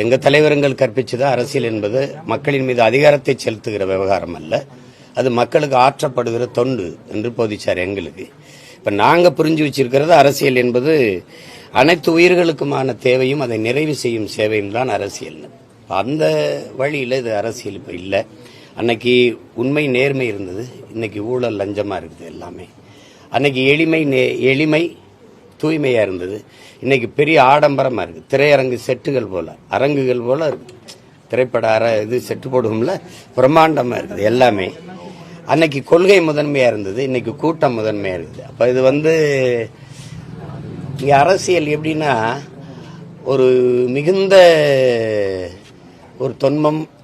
எங்கள் தலைவர்கள் கற்பிச்சது அரசியல் என்பது மக்களின் மீது அதிகாரத்தை செலுத்துகிற விவகாரம் அல்ல, அது மக்களுக்கு ஆற்றப்படுகிற தொண்டு என்று போதிச்சார் எங்களுக்கு. இப்போ நாங்கள் புரிஞ்சு வச்சிருக்கிறது அரசியல் என்பது அனைத்து உயிர்களுக்குமான தேவையும் அதை நிறைவு செய்யும் சேவையும் தான் அரசியல். அந்த வழியில் இது அரசியல் இப்போ இல்லை. அன்னைக்கு உண்மை நேர்மை இருந்தது, இன்னைக்கு ஊழல் லஞ்சமாக இருக்குது எல்லாமே. அன்னைக்கு எளிமை தூய்மையாக இருந்தது, இன்னைக்கு பெரிய ஆடம்பரமாக இருக்குது. திரையரங்கு செட்டுகள் போல அரங்குகள் போல இருக்குது, திரைப்பட இது செட்டு போடுவோம்ல, பிரம்மாண்டமாக இருக்குது எல்லாமே. அன்னைக்கு கொள்கை முதன்மையாக இருந்தது, இன்னைக்கு கூட்டம் முதன்மையாக இருக்குது. அப்போ இது இங்கே அரசியல் எப்படின்னா ஒரு மிகுந்த ஒரு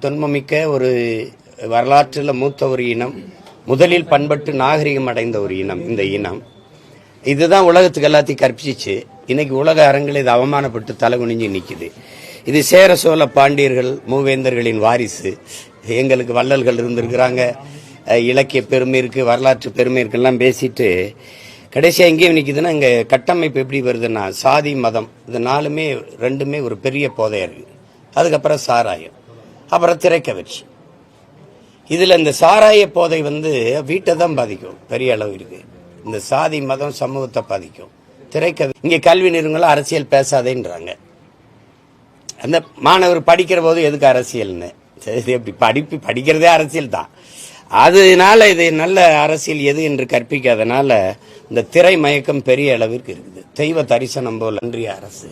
தொன்மமிக்க ஒரு வரலாற்றில் மூத்த ஒரு இனம், முதலில் பண்பட்டு நாகரிகம் அடைந்த ஒரு இனம். இந்த இனம் இதுதான் உலகத்துக்கு எல்லாத்தையும் கற்பிச்சிச்சு. இன்னைக்கு உலக அரங்கில் இது அவமானப்பட்டு தலை குனிஞ்சு நிற்குது. இது சேர சோழ பாண்டியர்கள் மூவேந்தர்களின் வாரிசு. எங்களுக்கு வள்ளல்கள் இருந்திருக்கிறாங்க, இலக்கிய பெருமை இருக்கு, வரலாற்று பெருமை இருக்குலாம் பேசிட்டு கடைசியாக எங்கேயும் நிற்குதுன்னா இங்கே கட்டமைப்பு எப்படி வருதுன்னா சாதி மதம் இது ரெண்டுமே ஒரு பெரிய போதையா இருக்கு. அதுக்கப்புறம் சாராயம், அப்புறம் திரைக்கவர்ச்சி. இதில் இந்த சாராய போதை வீட்டை தான் பாதிக்கும், பெரிய அளவு இருக்கு. இந்த சாதி மதம் சமூகத்தை பாதிக்கும். இங்கே கல்வி நிறுவனங்களும் அரசியல் பேசாதேன்றாங்க. அந்த மாணவர் படிக்கிற போது எதுக்கு அரசியல்னு, எப்படி படிக்கிறதே அரசியல் தான். அதனால இது நல்ல அரசியல் எது என்று கற்பிக்காதனால இந்த திரை மயக்கம் பெரிய அளவிற்கு இருக்குது. தெய்வ தரிசனம் போல அன்றைய அரசு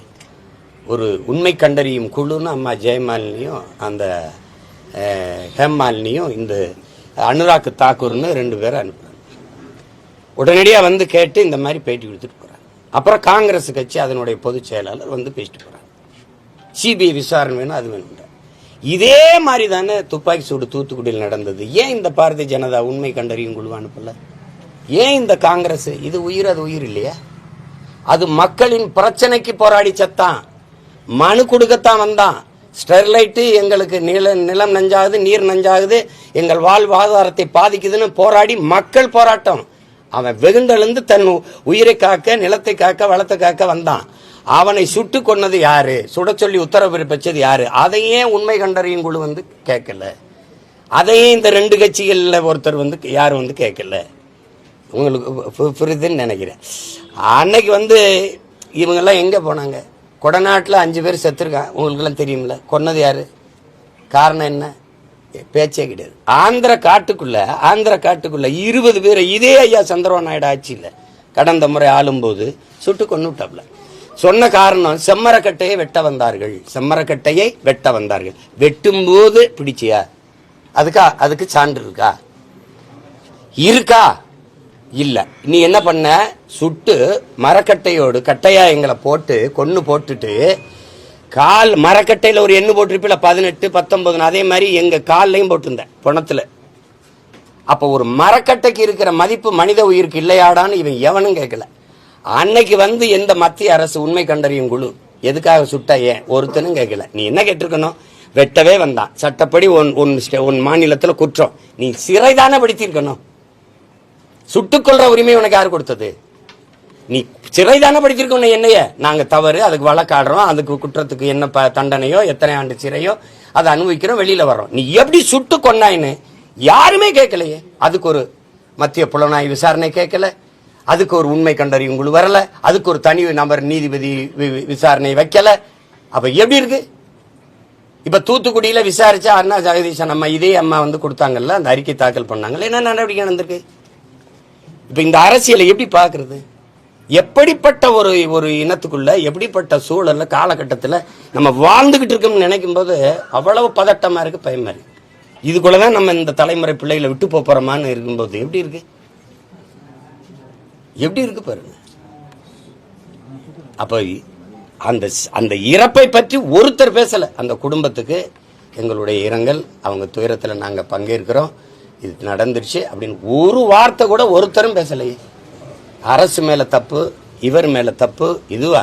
ஒரு உண்மை கண்டறியும் குழுன்னு அம்மா ஜெயமாலினியும் அந்த ஹேமாலினியும் இந்த அனுராக் தாக்கூர்னு 2 பேரை அனுப்புறாங்க. உடனடியாக கேட்டு இந்த மாதிரி பேட்டி கொடுத்துட்டு போறாங்க. அப்புறம் காங்கிரஸ் கட்சி அதனுடைய பொதுச் செயலாளர் பேசிட்டு போறாங்க. சிபிஐ விசாரணை வேணும், அது வேணும். இதே மாதிரி தானே துப்பாக்கி சூடு தூத்துக்குடியில் நடந்தது. ஏன் இந்த பாரதிய ஜனதா உண்மை கண்டறியும் குழு அனுப்பல? ஏன் இந்த காங்கிரஸ்? இது உயிர், அது உயிர் இல்லையா? அது மக்களின் பிரச்சனைக்கு போராடி சத்தான், மனு கொடுக்கத்தான் வந்தான். ஸ்டெர்லைட்டு எங்களுக்கு நிலம் நஞ்சாகுது, நீர் நஞ்சாகுது, எங்கள் வாழ்வாதாரத்தை பாதிக்குதுன்னு போராடி மக்கள் போராட்டம். அவன் வெகுண்டெழுந்து தன் உயிரை காக்க, நிலத்தை காக்க, வளத்தை காக்க வந்தான். அவனை சுட்டு கொன்னது யாரு? சுட சொல்லி உத்தரவு பிறப்பிச்சது யாரு? அதையே உண்மை கண்டறியும் குழு கேட்கல. அதையே இந்த 2 கட்சிகள்ல ஒருத்தர் யாரும் கேட்கல. உங்களுக்கு புரியுதுன்னு நினைக்கிறேன். அன்னைக்கு இவங்கெல்லாம் எங்க போனாங்க? கொடநாட்டில் 5 பேர் செத்துருக்காங்க, உங்களுக்கெல்லாம் தெரியும்ல. கொன்னது யாரு? காரணம் என்ன? பேச்சே கிடையாது. ஆந்திர காட்டுக்குள்ள 20 பேரை இதே ஐயா சந்திரபாபு நாயுடு ஆட்சியில் கடந்த முறை ஆளும்போது சுட்டு கொண்டு விட்டாப்ல. சொன்ன காரணம் செம்மரக்கட்டையை வெட்ட வந்தார்கள். வெட்டும்போது பிடிச்சியா? அதுக்கு சான்று இருக்கா? இல்ல. நீ என்ன பண்ண? சுட்டு மரக்கட்டையோடு கட்டையா எங்களை போட்டுட்டு கால் மரக்கட்டையில ஒரு எண்ணு போட்டிருப்பில 18, 19, அதே மாதிரி எங்க கால்லையும் போட்டிருந்த பணத்துல. அப்ப ஒரு மரக்கட்டைக்கு இருக்கிற மதிப்பு மனித உயிருக்கு இல்லையாடான்னு இவன் எவனும் கேட்கல. அன்னைக்கு எந்த மத்திய அரசு உண்மை கண்டறியும் குழு எதுக்காக சுட்டா ஏன் ஒருத்தனும் கேட்கல. நீ என்ன கேட்டிருக்கணும்? வெட்டவே வந்தான், சட்டப்படி உன் மாநிலத்தில் குற்றம், நீ சிறைதானே படுத்திருக்கணும். சுட்டுக்கொள்ற உரிமை உனக்கு யார் கொடுத்தது? நீ சிறைதானே படுத்திருக்கணும். என்னைய நாங்க தவறு, அதுக்கு வழக்காடுறோம், அதுக்கு குற்றத்துக்கு என்ன தண்டனையோ, எத்தனை ஆண்டு சிறையோ அதை அனுபவிக்கிறோம், வெளியில வர்றோம். நீ எப்படி சுட்டு கொண்டாயின்னு யாருமே கேட்கலையே. அதுக்கு ஒரு மத்திய புலனாய்வு விசாரணை கேட்கல, அதுக்கு ஒரு உண்மை கண்டறியும் குழு வரல, அதுக்கு ஒரு தனி நபர் நீதிபதி விசாரணை வைக்கல. அப்ப எப்படி இருக்கு? இப்ப தூத்துக்குடியில விசாரிச்சா அண்ணா ஜெகதீசன் அம்மா இதே அம்மா கொடுத்தாங்கல்ல, அந்த அறிக்கை தாக்கல் பண்ணாங்கல்ல, என்ன நடவடிக்கை நடந்திருக்கு? இப்ப இந்த அரசியலை எப்படி பாக்குறது? எப்படிப்பட்ட ஒரு இனத்துக்குள்ள எப்படிப்பட்ட சூழல்ல காலகட்டத்தில் நம்ம வாழ்ந்துகிட்டு இருக்கோம்னு நினைக்கும் போது அவ்வளவு பதட்டமா இருக்கு, பயமா இருக்கு. இதுக்குள்ளதான் நம்ம இந்த தலைமுறை பிள்ளைகளை விட்டு போறோமான்னு இருக்கும்போது எப்படி இருக்கு பாருங்க. அப்ப அந்த இறப்பை பற்றி ஒருத்தர் பேசல. அந்த குடும்பத்துக்கு எங்களுடைய இரங்கல், அவங்க துயரத்தில் நாங்க பங்கேற்கிறோம், இது நடந்துருச்சு அப்படின்னு ஒரு வார்த்தை கூட ஒருத்தரும் பேசலையே. அரசு மேல தப்பு, இவர் மேல தப்பு, இதுவா?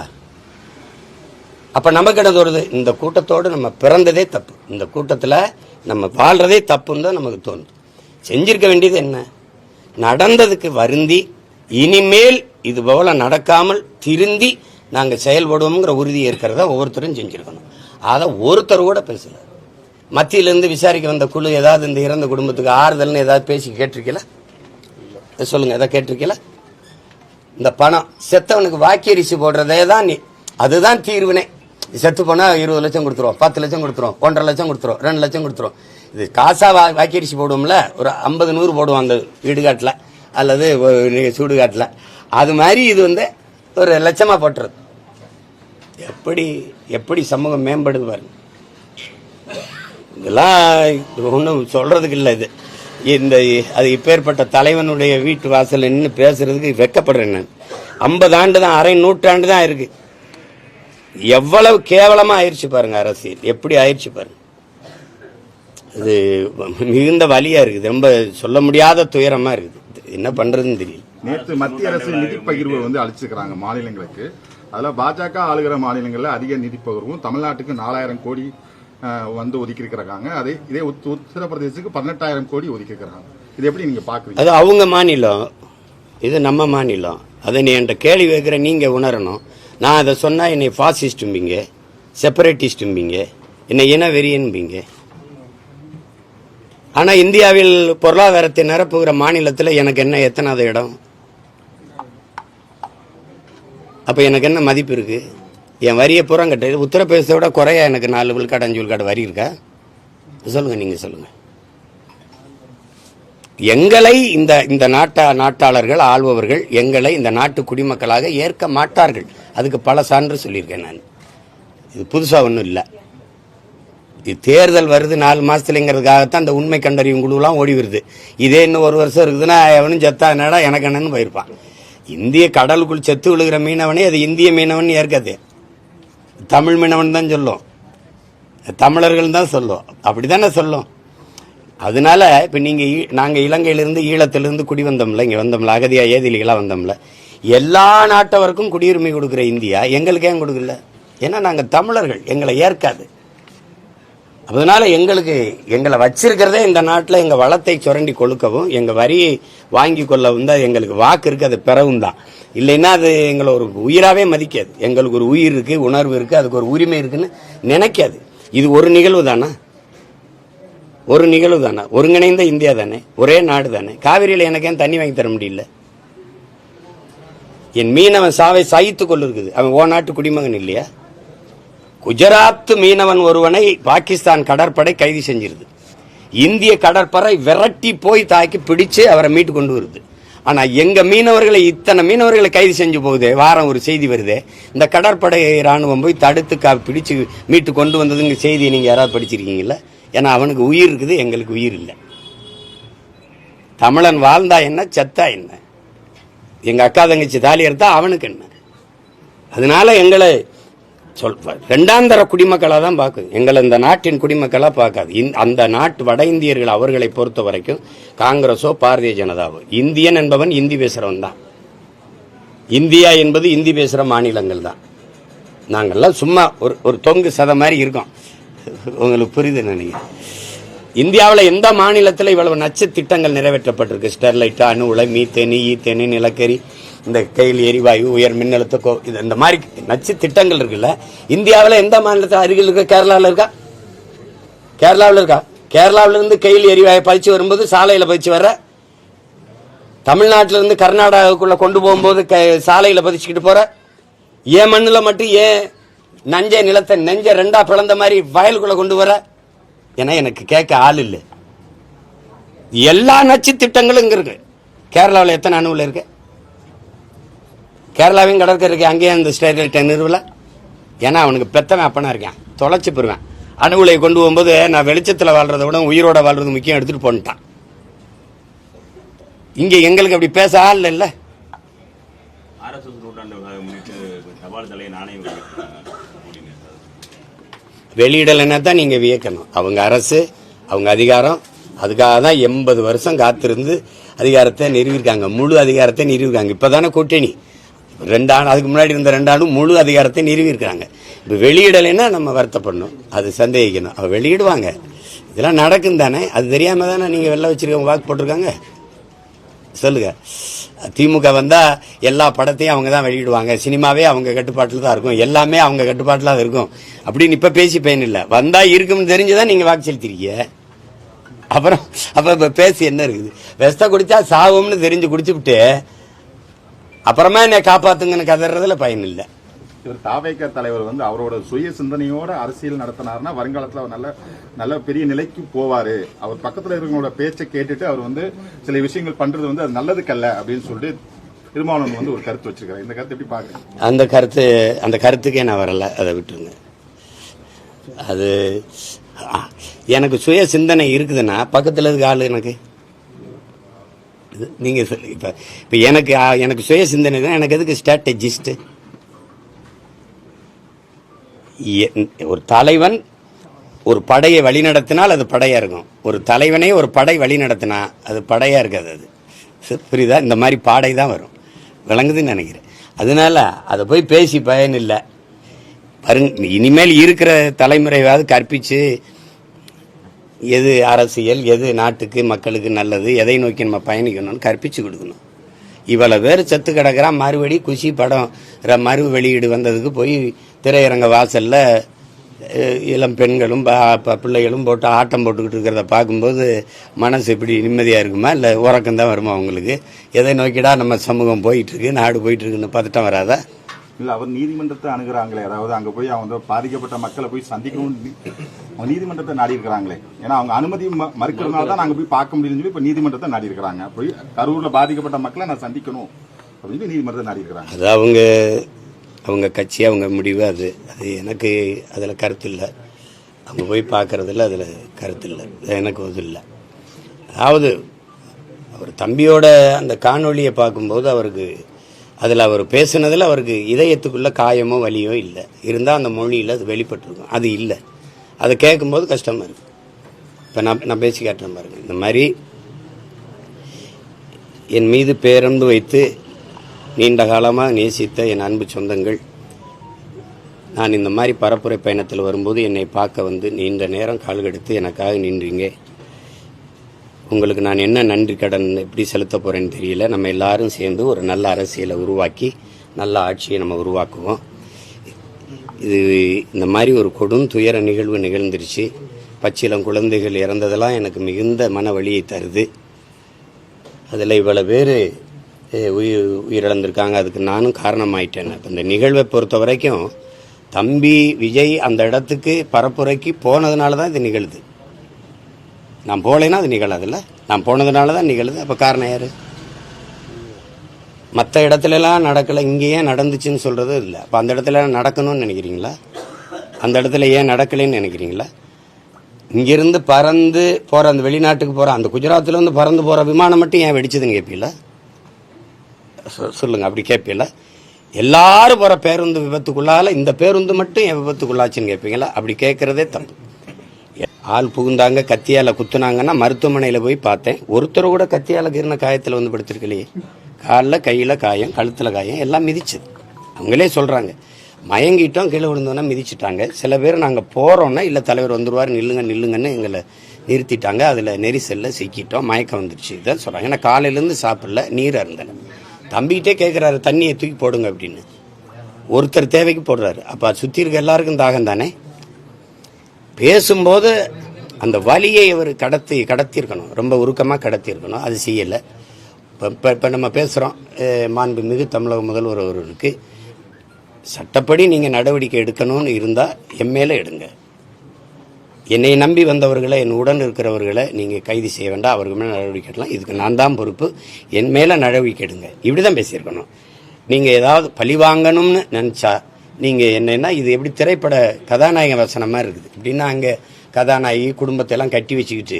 அப்ப நமக்கு என்ன தோணுது? இந்த கூட்டத்தோடு நம்ம பிறந்ததே தப்பு, இந்த கூட்டத்தில் நம்ம வாழ்றதே தப்புன்னு தான் நமக்கு தோணுது. செஞ்சிருக்க வேண்டியது என்ன? நடந்ததுக்கு வருந்தி இனிமேல் இது போல நடக்காமல் திருந்தி நாங்கள் செயல்படுவோம்ங்கிற உறுதி இருக்கிறத ஒவ்வொருத்தரும் செஞ்சிருக்கணும். அதை ஒருத்தர் கூட பேசல. மத்தியிலிருந்து விசாரிக்க வந்த குழு ஏதாவது இந்த இறந்த குடும்பத்துக்கு ஆறுதல்னு ஏதாவது பேசி கேட்டிருக்கல? சொல்லுங்க, எதாவது கேட்டிருக்கல? இந்த பணம் செத்தவனுக்கு வாக்கியரிசி போடுறதே தான் அதுதான் தீர்வுனே. செத்து போனா 20 லட்சம் கொடுத்துருவோம், 10 லட்சம் கொடுத்துருவோம், 1.5 லட்சம் கொடுத்துருவோம், 2 லட்சம் கொடுத்துருவோம். இது காசா வாக்கியரிசி போடுவோம்ல, ஒரு 50-100 போடுவோம் அந்த வீடுகாட்டில் அல்லது சூடுகாட்டில். அது மாதிரி இது ஒரு லட்சமா போட்டுறது. எப்படி எப்படி சமூகம் மேம்படுது பாருங்க. இதெல்லாம் ஒன்றும் சொல்றதுக்கு இல்லை. இது அது இப்பேற்பட்ட தலைவனுடைய வீட்டு வாசல் நின்று பேசுறதுக்கு வெக்கப்படுறேன் நான். 50 ஆண்டு தான், அரை நூற்றாண்டு தான் இருக்கு. எவ்வளவு கேவலமா ஆயிடுச்சு பாருங்க அரசியல், எப்படி ஆயிடுச்சு பாருங்க. இது மிகுந்த வலியா இருக்குது, ரொம்ப சொல்ல முடியாத துயரமா இருக்குது. என்ன பண்றதுன்னு தெரியல. நேற்று மத்திய அரசு நிதி பகிர்வு அளிச்சிருக்கிறாங்க மாநிலங்களுக்கு. அதுல பாஜக ஆளுகிற மாநிலங்கள்ல அதிக நிதி பகிர்வும், தமிழ்நாட்டுக்கு 4000 கோடி ஒதுக்கி இருக்கிறாங்க. இதே உத்தரப்பிரதேசத்துக்கு 18,000 கோடி ஒதுக்கி இருக்கிறாங்க. இது எப்படி நீங்க பாக்குறீங்க? அது அவங்க மாநிலம், இது நம்ம மாநிலம். அதை நீ என்கிட்ட கேள்வி வைக்கிற, நீங்க உணரணும். நான் அதை சொன்னா என்னை பாசிஸ்டும்பீங்க, செப்பரேட்டிஸ்டும்பீங்க, என்னை இனவெறியன்பீங்க. ஆனா இந்தியாவில் பொருளாதாரத்தை நிரப்புகிற மாநிலத்தில் எனக்கு என்ன எத்தனாவது இடம்? அப்ப எனக்கு என்ன மதிப்பு இருக்கு? என் வரியை புறம் கட்டு. உத்தரப்பிரதேசத்தை விட குறையா எனக்கு 4 விழுக்காடு 5 விழுக்காடு வரி இருக்கா? சொல்லுங்க, நீங்க சொல்லுங்க. எங்களை இந்த நாட்டாளர்கள் ஆள்பவர்கள் எங்களை இந்த நாட்டு குடிமக்களாக ஏற்க மாட்டார்கள். அதுக்கு பல சான்று சொல்லியிருக்கேன் நான். இது புதுசா ஒன்றும் இல்லை. இது தேர்தல் வருது 4 மாசத்துலங்கிறதுக்காகத்தான் அந்த உண்மை கண்டறியும் குழுலாம் ஓடி வருது. இதே இன்னும் 1 வருஷம் இருக்குதுன்னா எவனும் செத்தா என்னடா எனக்கு என்னன்னு போயிருப்பான். இந்திய கடலுக்குள் செத்து விழுகிற மீனவனே அது இந்திய மீனவன் ஏற்காது, தமிழ் மீனவன் தான் சொல்லும், தமிழர்கள் தான் சொல்லும். அப்படித்தானே சொல்லும். அதனால இப்ப நாங்க இலங்கையிலிருந்து ஈழத்திலிருந்து குடி வந்தோம்ல, இங்க வந்தோம்ல, அகதியா ஏதிலிகளா வந்தோம்ல. எல்லா நாட்டவருக்கும் குடியுரிமை கொடுக்குற இந்தியா எங்களுக்கு ஏன் கொடுக்கல? ஏன்னா நாங்க தமிழர்கள், எங்களை ஏற்காது. அதனால எங்களை வச்சிருக்கிறதே இந்த நாட்டில் எங்க வளத்தை சுரண்டி கொழுக்கவும், எங்க வரியை வாங்கி கொள்ளவும் தான் எங்களுக்கு வாக்கு இருக்கு. அது பிறவும் தான். இல்லைன்னா அது எங்களை ஒரு உயிராவே மதிக்காது. எங்களுக்கு ஒரு உயிர் இருக்கு, உணர்வு இருக்கு, அதுக்கு ஒரு உரிமை இருக்குன்னு நினைக்காது. இது ஒரு நிகழ்வு தானா? ஒரு நிகழ்வு தானே? ஒருங்கிணைந்த இந்தியா தானே? ஒரே நாடு தானே? காவிரியில் எனக்கு ஏன் தண்ணி வாங்கி தர முடியல? என் மீனவன் சாவை சகித்துக் கொண்டு இருக்குது. அவன் ஓ நாட்டு குடிமகன் இல்லையா? குஜராத் மீனவன் ஒருவனை பாகிஸ்தான் கடற்படை கைது செஞ்சிருது. இந்திய கடற்படை விரட்டி போய் தாக்கி பிடிச்சு அவரை மீட்டு கொண்டு வருது. ஆனா எங்க மீனவர்களை, இத்தனை மீனவர்களை கைது செஞ்சு போகுது. வாரம் ஒரு செய்தி வருது, இந்த கடற்படை ராணுவம் போய் தடுத்து பிடிச்சு மீட்டு கொண்டு வந்ததுங்க செய்தியை நீங்க யாராவது படிச்சிருக்கீங்களா? ஏன்னா அவனுக்கு உயிர் இருக்குது, எங்களுக்கு உயிர் இல்லை. தமிழன் வாழ்ந்தா என்ன, செத்தா என்ன? எங்க அக்கா தங்கச்சி தாலி எடுத்தா அவனுக்கு என்ன? அதனால எங்களை இரண்டாந்தர குடிமக்களா தான் பார்க்குது. எங்களை இந்த நாட்டின் குடிமக்களா பார்க்காது. அந்த நாட்டு வட இந்தியர்கள் அவர்களை பொறுத்த வரைக்கும் காங்கிரஸோ பாரதிய ஜனதாவோ, இந்தியன் என்பவன் இந்தி பேசுறவன் தான். இந்தியா என்பது இந்தி பேசுற மாநிலங்கள் தான். நாங்கள்லாம் சும்மா ஒரு தொங்கு சத மாதிரி இருக்கோம். உங்களுக்கு புரியுது நினைக்கிறேன். இந்தியாவில் எந்த மாநிலத்தில் இவ்வளவு நச்சு திட்டங்கள் நிறைவேற்றப்பட்டிருக்கு? ஸ்டெர்லைட், அணு உலை, மீத்தேனி, ஈத்தேனி, நிலக்கரி, இந்த கையில் எரிவாயு, உயர் மின்னழுத்த இந்த மாதிரி நச்சு திட்டங்கள் இருக்குல்ல. இந்தியாவில் எந்த மாநிலத்தில் அருகில் இருக்க? கேரளாவில் இருக்கா? கேரளாவில் இருக்கா? கேரளாவிலிருந்து கையில் எரிவாயு பதிச்சு வரும்போது சாலையில் பதிச்சு வர்ற, தமிழ்நாட்டிலிருந்து கர்நாடகாவுக்குள்ள கொண்டு போகும்போது சாலையில் பதிச்சுக்கிட்டு போற, ஏன் மண்ணில் மட்டும் ஏன் நஞ்ச நிலத்தை நெஞ்ச 2ஆ பிளந்த மாதிரி வயலுக்குள்ள கொண்டு வர? ஏன்னா எனக்கு கேட்க ஆள் இல்லை. எல்லா நச்சு திட்டங்களும் இங்க இருக்கு. கேரளாவில் எத்தனை அணுவில் இருக்கு? கேரளாவையும் கடற்கரை இருக்கு, அங்கேயே அந்த ஸ்டெர்லைட்டை நிறுவல. ஏன்னா அவனுக்கு பெத்தவன் அப்பனா இருக்கேன், தொலைச்சு போடுவேன். அணு உலையை கொண்டு போகும்போது நான் வெளிச்சத்தில் வாழ்றதை விட உயிரோட வாழ்றது முக்கியம் எடுத்துட்டு போன்ட்டான். இங்க எங்களுக்கு அப்படி பேச ஆள் இல்ல. வெளியிடலைன்னா தான் நீங்க வியக்கணும். அவங்க அரசு, அவங்க அதிகாரம், அதுக்காக தான் 80 வருஷம் காத்திருந்து அதிகாரத்தை நிறுவிருக்காங்க, முழு அதிகாரத்தை நிறுவிருக்காங்க. இப்பதானே கூட்டணி 2 ஆண்டு, அதுக்கு முன்னாடி இருந்த 2 ஆண்டும் முழு அதிகாரத்தை நிறுவிருக்காங்க. இப்போ வெளியிடலைன்னா நம்ம வருத்தப்படணும், அது சந்தேகிக்கணும். அவ வெளியிடுவாங்க, இதெல்லாம் நடக்கும் தானே. அது தெரியாம தானே நீங்க வெளில வச்சிருக்க வாக்கு போட்டிருக்காங்க. சொல்லுங்க. திமுக வந்தா எல்லா படத்தையும் அவங்க தான் வெளியிடுவாங்க, சினிமாவே அவங்க கட்டுப்பாட்டில் தான் இருக்கும், எல்லாமே அவங்க கட்டுப்பாட்டில் தான் இருக்கும் அப்படின்னு இப்ப பேசி பயன் இல்லை. வந்தா இருக்கும்னு தெரிஞ்சுதான் நீங்க வாக்கு செலுத்திருக்கீங்க. அப்புறம் அப்ப பேசி என்ன இருக்குது? வெஸ்த குடிச்சா சாவும்னு தெரிஞ்சு குடிச்சுவிட்டு அப்புறமா என்னை காப்பாத்துங்கன்னு கதறதுல பயன் இல்லை. இவர் தாவேக தலைவர் வந்து அவரோட சுய சிந்தனையோட அரசியல் நடத்தினார்னா வருங்காலத்தில் அவர் நல்ல நல்ல பெரிய நிலைக்கு போவாரு. அவர் பக்கத்தில் இருக்கிறவங்களோட பேச்சை கேட்டுட்டு அவர் வந்து சில விஷயங்கள் பண்றது வந்து அது நல்லதுக்கல்ல அப்படின்னு சொல்லிட்டு திருமாவளவன் வந்து ஒரு கருத்து வச்சிருக்காரு. இந்த கருத்து எப்படி பாக்குறீங்க? அந்த கருத்துக்கே நான் வரல, அதை விட்டுருங்க. அது எனக்கு சுய சிந்தனை இருக்குதுன்னா பக்கத்தில் இருக்க ஆளு எனக்கு நீங்க சொல்லு. இப்ப எனக்கு சுய சிந்தனை தான், எனக்கு எதுக்கு ஸ்ட்ராட்டஜிஸ்ட்? ஒரு தலைவன் ஒரு படையை வழிநடத்தினால் அது படையா இருக்கும். ஒரு தலைவனே ஒரு படை வழி நடத்தினா அது படையா இருக்காது. அது புரியுதா? இந்த மாதிரி பாடை தான் வரும். விளங்குதுன்னு நினைக்கிறேன். அதனால அதை போய் பேசி பயன் இல்லை. இனிமேல் இருக்கிற தலைமுறையாவது கற்பிச்சு எது அரசியல், எது நாட்டுக்கு மக்களுக்கு நல்லது, எதை நோக்கி நம்ம பயணிக்கணும்னு கற்பிச்சு கொடுக்கணும். இவ்வளவு பேர் செத்து கிடக்கிறான். மறுபடி குஷி படம் மறு வெளியீடு வந்ததுக்கு போய் திரையரங்க வாசல்ல இளம் பெண்களும் பிள்ளைகளும் போட்டு ஆட்டம் போட்டுக்கிட்டு இருக்கிறத பார்க்கும்போது மனசு எப்படி நிம்மதியாக இருக்குமா? இல்லை உறக்கம்தான் வருமா அவங்களுக்கு? எதை நோக்கிடா நம்ம சமூகம் போயிட்டு இருக்கு, நாடு போயிட்டு இருக்குன்னு பதட்டம் வராதா? இல்லை, அவர் நீதிமன்றத்தை அணுகிறாங்களே, அதாவது அங்கே போய் அவங்க பாதிக்கப்பட்ட மக்களை போய் சந்திக்கணும் நீதிமன்றத்தை நாடி இருக்கிறாங்களே. ஏன்னா அவங்க அனுமதி மறுக்கிறதுனால தான் நாங்கள் போய் பார்க்க முடியும்னு சொல்லி இப்போ நீதிமன்றத்தை நாடி இருக்கிறாங்க. போய் கரூரில் பாதிக்கப்பட்ட மக்களை நான் சந்திக்கணும் அப்படின்னு நீதிமன்றத்தை நாடி இருக்கிறாங்க. அது அவங்க கட்சி, அவங்க முடிவு. அது எனக்கு அதில் கருத்து இல்லை. அவங்க போய் பார்க்கறதில்ல, அதில் கருத்து இல்லை. எனக்கு அது இல்லை. அதாவது அவர் தம்பியோட அந்த காணொலியை பார்க்கும்போது அவருக்கு அதில் அவர் பேசுனதில் அவருக்கு இதயத்துக்குள்ள காயமோ வலியோ இல்லை. இருந்தால் அந்த மொழியில் அது வெளிப்பட்டிருக்கும். அது இல்லை. அதை கேட்கும்போது கஷ்டமாக இருக்கு. இப்போ நான் பேசி காட்டுறேன் பாருங்க. இந்த மாதிரி என் மீது பேரன்பு வைத்து நீண்ட காலமாக நேசித்த என் அன்பு சொந்தங்கள், நான் இந்த மாதிரி பரப்புரை பயணத்தில் வரும்போது என்னை பார்க்க வந்து நீண்ட நேரம் கால்கெடுத்து எனக்காக நின்றீங்க. உங்களுக்கு நான் என்ன நன்றி கடன் எப்படி செலுத்த போகிறேன்னு தெரியல. நம்ம எல்லாரும் சேர்ந்து ஒரு நல்ல அரசியலை உருவாக்கி நல்ல ஆட்சியை நம்ம உருவாக்குவோம். இது இந்த மாதிரி ஒரு கொடும் துயர நிகழ்வு நிகழ்ந்துருச்சு. பச்சிலம் குழந்தைகள் இறந்ததெல்லாம் எனக்கு மிகுந்த மன வலியை தருது. அதில் இவ்வளோ பேர் உயிரிழந்திருக்காங்க. அதுக்கு நானும் காரணமாயிட்டேன். இப்போ இந்த நிகழ்வை பொறுத்த வரைக்கும் தம்பி விஜய் அந்த இடத்துக்கு பரப்புரைக்கு போனதுனால தான் இது நிகழுது. நான் போகலைன்னா அது நிகழாதுல்ல. நான் போனதுனால தான் நிகழுது. அப்போ காரணம் யாரு? மற்ற இடத்துலலாம் நடக்கலை, இங்கே ஏன் நடந்துச்சுன்னு சொல்கிறது இல்லை. அப்போ அந்த இடத்துல நடக்கணும்னு நினைக்கிறீங்களா? அந்த இடத்துல ஏன் நடக்கலைன்னு நினைக்கிறீங்களா? இங்கிருந்து பறந்து போகிற அந்த வெளிநாட்டுக்கு போகிற அந்த குஜராத்தில் பறந்து போகிற விமானம் மட்டும் ஏன் வெடிச்சதுன்னு கேட்பீங்களா? சொல்லுங்க, அப்படி கேட்பீங்களா? எல்லாரும் போகிற பேருந்து விபத்துக்குள்ளால இந்த பேருந்து மட்டும் என் விபத்துக்குள்ளாச்சுன்னு கேட்பீங்களா? அப்படி கேட்கறதே தப்பு. ஆள் புகுந்தாங்க, கத்தியால் குத்துனாங்கன்னா மருத்துவமனையில் போய் பார்த்தேன். ஒருத்தர் கூட கத்தியால் கீர்ன காயத்தில் வந்து படுத்திருக்கலையே. காலில் கையில் காயம், கழுத்தில் காயம், எல்லாம் மிதிச்சது. அவங்களே சொல்கிறாங்க, மயங்கிட்டோம், கீழே விழுந்தோன்னா மிதிச்சிட்டாங்க. சில பேர் நாங்கள் போகிறோன்னா இல்லை தலைவர் வந்துடுவார், நில்லுங்கன்னு எங்களை நிறுத்திட்டாங்க. அதில் நெரிசலில் சிக்கிட்டோம், மயக்கம் வந்துடுச்சு. இதான் சொல்கிறாங்க. ஏன்னா காலையிலேருந்து சாப்பிடல, நீர் அருந்தேன். தம்பிக்கிட்டே கேட்குறாரு, தண்ணியை தூக்கி போடுங்க அப்படின்னு. ஒருத்தர் தேவைக்கு போடுறாரு. அப்போ சுற்றி இருக்க எல்லாருக்கும் தாகம் தானே. பேசும்போது அந்த வலியை அவர் கடத்தியிருக்கணும், ரொம்ப உருக்கமாக கடத்தியிருக்கணும். அது செய்யலை. இப்போ நம்ம பேசுகிறோம், மாண்புமிகு தமிழக முதல்வர் அவர்களுக்கு சட்டப்படி நீங்கள் நடவடிக்கை எடுக்கணும்னு இருந்தால் என் மேலே எடுங்க. என்னை நம்பி வந்தவர்களை, என் உடன் இருக்கிறவர்களை நீங்கள் கைது செய்ய வேண்டாம், அவர்கள் மேலே நடவடிக்கை எடுக்கலாம். இதுக்கு நான் தான் பொறுப்பு, என் மேலே நடவடிக்கை எடுங்க. இப்படி தான் பேசியிருக்கணும். நீங்கள் ஏதாவது பழி வாங்கணும்னு நினச்சா நீங்கள் என்னென்னா, இது எப்படி திரைப்பட கதாநாயக வசனமாக இருக்குது. இப்படின்னா அங்கே கதாநாயகி குடும்பத்தை எல்லாம் கட்டி வச்சுக்கிட்டு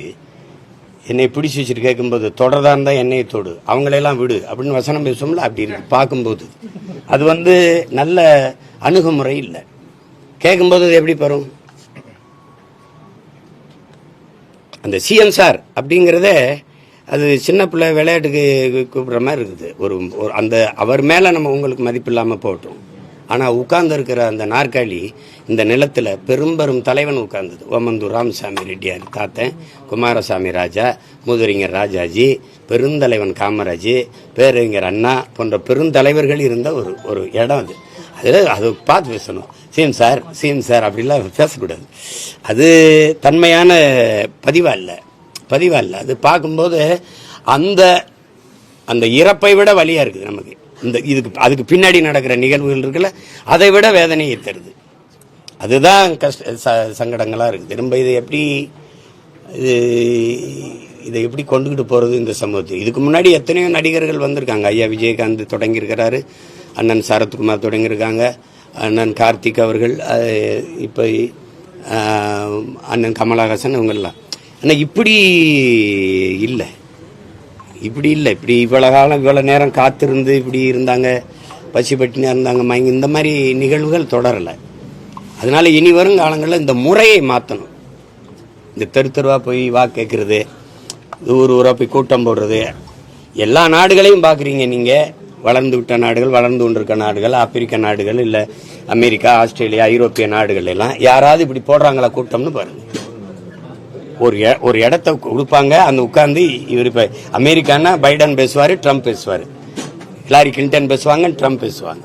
என்னை பிடிச்சி வச்சுட்டு கேட்கும்போது தொடர்தான் இருந்தால் என்னையை தொடு, அவங்களையெல்லாம் விடு அப்படின்னு வசனம் பேசுவோம்ல, அப்படி இருக்கு பார்க்கும்போது. அது நல்ல அணுகுமுறை இல்லை. கேட்கும்போது அது எப்படி வரும்? அந்த சிஎம் சார் அப்படிங்கிறதே அது சின்ன பிள்ளை விளையாட்டுக்கு கூப்பிட்ற மாதிரி இருக்குது. ஒரு அந்த அவர் மேலே நம்ம உங்களுக்கு மதிப்பு இல்லாமல் போட்டோம். ஆனால் உட்கார்ந்து இருக்கிற அந்த நாற்காலி இந்த நிலத்தில் பெரும்பெரும் தலைவன் உட்கார்ந்தது. ஓமந்தூர் ராமசாமி ரெட்டியார் தாத்தன், குமாரசாமி ராஜா, மூதறிஞர் ராஜாஜி, பெருந்தலைவன் காமராஜ், பேரறிஞர் அண்ணா போன்ற பெருந்தலைவர்கள் இருந்த ஒரு இடம் அது. அது பார்த்து பேசணும். சிஎம் சார் அப்படிலாம் பேசக்கூடாது. அது தன்மையான பதிவா இல்லை. அது பார்க்கும்போது அந்த இறப்பை விட வலியா இருக்குது நமக்கு. அதுக்கு பின்னாடி நடக்கிற நிகழ்வுகள் இருக்குல்ல, அதை விட வேதனையை தருது. அதுதான் சங்கடங்களா இருக்குது. ரொம்ப இதை எப்படி கொண்டுகிட்டு போறது இந்த சமூகத்தை? இதுக்கு முன்னாடி எத்தனையோ நடிகர்கள் வந்திருக்காங்க. ஐயா விஜயகாந்த் தொடங்கியிருக்கிறாரு, அண்ணன் சரத்குமார் தொடங்கியிருக்காங்க, அண்ணன் கார்த்திக் அவர்கள், இப்போ அண்ணன் கமலஹாசன், இவங்கெல்லாம். ஆனால் இப்படி இல்லை. இப்படி இவ்வளோ காலம் இவ்வளோ நேரம் காத்திருந்து இப்படி இருந்தாங்க, பசி பட்டினியாக இருந்தாங்க, மயங்கி, இந்த மாதிரி நிகழ்வுகள் தொடரலை. அதனால இனி வரும் காலங்களில் இந்த முறையை மாற்றணும். இந்த தெருவா போய் கேட்கறது, ஊராக போய் கூட்டம் போடுறது, எல்லா நாடுகளையும் பார்க்குறீங்க நீங்கள். வளர்ந்து விட்ட நாடுகள், வளர்ந்து கொண்டிருக்க நாடுகள், ஆப்பிரிக்க நாடுகள், இல்லை அமெரிக்கா, ஆஸ்திரேலியா, ஐரோப்பிய நாடுகள் எல்லாம் யாராவது இப்படி போடுறாங்களா கூட்டம்னு பாருங்க. ஒரு இடத்த கொடுப்பாங்க, அந்த உட்கார்ந்து இவர் இப்போ அமெரிக்கானா பைடன் பேசுவார், ட்ரம்ப் பேசுவார், ஹிலாரி கிளின்டன் பேசுவாங்க, ட்ரம்ப் பேசுவாங்க,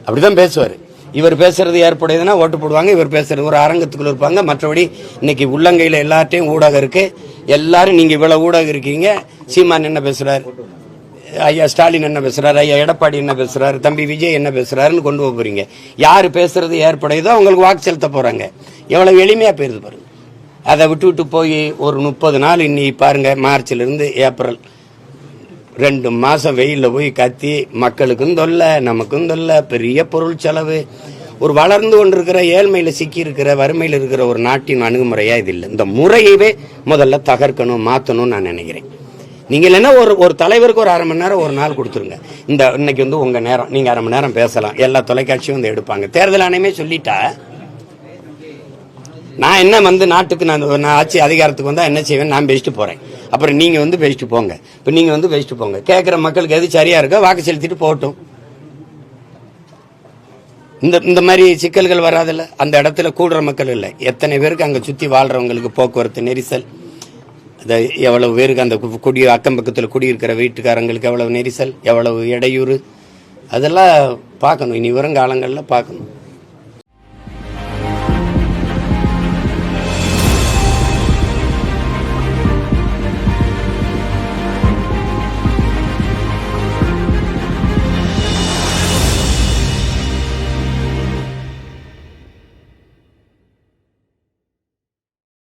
அப்படிதான் பேசுவார். இவர் பேசுறது ஏற்புடையதுன்னா ஓட்டு போடுவாங்க, இவர் பேசுறது ஒரு அரங்கத்துக்குள்ள இருப்பாங்க. மற்றபடி இன்னைக்கு உள்ளங்கையில் எல்லார்ட்டையும் ஊடகம் இருக்கு. எல்லாரும் நீங்க இவ்வளவு ஊடகம் இருக்கீங்க, சீமான் என்ன பேசுறாரு, ஐயா ஸ்டாலின் என்ன பேசுறாரு, ஐயா எடப்பாடி என்ன பேசுறாரு, தம்பி விஜய் என்ன பேசுறாருன்னு கொண்டு போறீங்க. யாரு பேசுறது ஏற்புடையதோ அவங்களுக்கு வாக்கு செலுத்த போறாங்க. எவ்வளவு எளிமையா போயிருது பாருங்க. அதை விட்டு போய் ஒரு 30 நாள் இன்னி பாருங்க, மார்ச்ல இருந்து ஏப்ரல் 2 மாசம் வெயில்ல போய் கத்தி, மக்களுக்கும் தொல்லை, நமக்கும் தொல்லை, பெரிய பொருள் செலவு. ஒரு வளர்ந்து கொண்டிருக்கிற ஏழ்மையில சிக்கி இருக்கிற, வறுமையில் இருக்கிற ஒரு நாட்டின் அணுகுமுறையா இது இல்லை. இந்த முறையவே முதல்ல தகர்க்கணும், மாற்றணும்னு நான் நினைக்கிறேன். நீங்க இல்லைன்னா ஒரு தலைவருக்கு ஒரு 1/2 மணி நேரம் ஒரு நாள் கொடுத்துருங்க. இன்னைக்கு உங்க நேரம், நீங்க 1/2 மணி நேரம் பேசலாம். எல்லா தொலைக்காட்சியும் எடுப்பாங்க. தேர்தல் ஆணையமே சொல்லிட்டா, நான் என்ன நாட்டுக்கு நான் ஆட்சி அதிகாரத்துக்கு வந்தா என்ன செய்வேன், நான் பேசிட்டு போறேன். அப்புறம் நீங்க பேசிட்டு போங்க. இப்ப நீங்க பேசிட்டு போங்க. கேட்கிற மக்களுக்கு எது சரியா இருக்கோ வாக்கு செலுத்திட்டு போகட்டும். இந்த மாதிரி சிக்கல்கள் வராதுல்ல. அந்த இடத்துல கூடுற மக்கள் இல்லை. எத்தனை பேருக்கு அங்க சுத்தி வாழ்றவங்களுக்கு போக்குவரத்து நெரிசல், எவ்வளவு பேருக்கு அந்த அக்கம் பக்கத்தில் குடியிருக்கிற வீட்டுக்காரங்களுக்கு எவ்வளவு நெரிசல், எவ்வளவு இடையூறு, அதெல்லாம் பார்க்கணும். இனி வரும் காலங்களில் பார்க்கணும்.